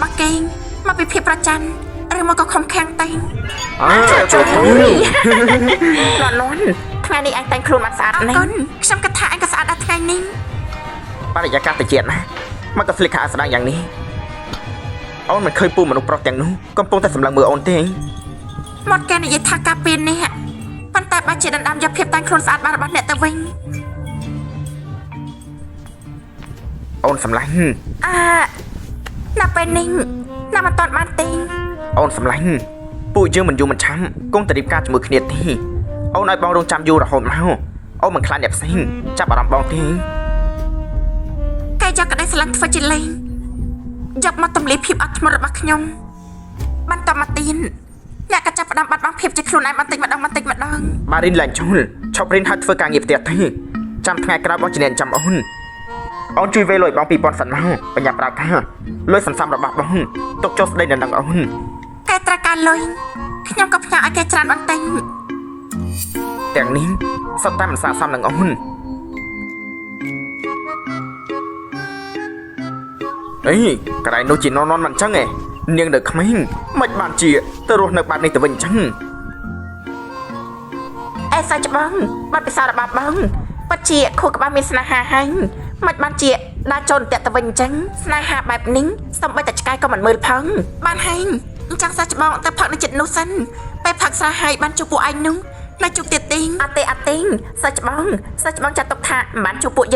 បាក់កេងមកពីភាពប្រច័ណ្ឌឬមកក៏ខំខាំងតែងចូលទៅលន់ថ្ងៃនេះអញតែងខ្លួនមកស្អាតណាស់កូនខ្ញុំគិតថាអញក៏ស្អាតដែរថ្ងៃនេះបរិយាកាសតិចណាមកក៏ស្លៀកខោស្ដាយយ៉ាងនេះអូនមិនឃើញពូមនុស្សប្រុសទាំងនោះកំពុងតែសម្លឹងមើលអូនទេមកកែនិយាយថាការពេលនេះប៉ុន្តែបើជាដណ្ដើមយកភាពតែងខ្លួនស្អាតបានរបស់អ្នកទៅវិញអូនសម្លាញ់ណាពេលនេះណាមិនតាន់បានទេអូនសម្លាញ់ពួកយើងមិនយូរមិនឆាំគង់តែរៀបការជាមួយគ្នាទេអូនឲ្យបងរងចាំយូររហូតមកអូនមិនខ្លាចអ្នកផ្សេងចាប់អារម្មណ៍បងទេកែយកក្តីស្រឡាញ់ធ្វើជាលេងយកមកទម្លាយភាពអត់ធ្មត់របស់ខ្ញុំបន្តមកទៀតអ្នកក៏ចាប់ផ្ដើមបាត់បង់ភាពជាខ្លួនឯងបន្តិចម្ដងម៉ារីនឡើងជុលឈប់រៀនហើយធ្វើការងារផ្ទះទេចាំថ្ងៃក្រោយបងជាអ្នកចាំអូនជួយវេលុយបង2000សិនមកបញ្ញាប្រើការលុយសន្សំរបស់បងទុកចុះស្ដីនៅនឹងអូនកែត្រូវការលុយខ្ញុំក៏ផ្ញើឲ្យកែច្រើនបន្តិចទាំងនេះសុទ្ធតែមិនស័ក្តិសមនឹងអូនអីកន្លែងនោះជានន់មិនអញ្ចឹងឯងនាងនៅក្មេងមិនបានជាទៅរស់នៅបាត់នេះទៅវិញអញ្ចឹងអេសាច់បងបាត់ពិសោធន៍របស់បងពិតជាខួរក្បាលមានស្នេហាហើយមិនបានជាដើរចូលតាក់ទៅវិញអញ្ចឹងស្នេហាបែបនេះសូម្បីតែឆ្កែក៏មិនមើលផងបានហើយអញ្ចឹងសាច់បងទៅផឹកនៅចិត្តនោះសិនពេលផឹកស្រាហើយបានជួបពួកឯងនោះនៅជួបទៀតទេអត់ទេសាច់បងចាត់ទុកថាមិនបានជួបពួក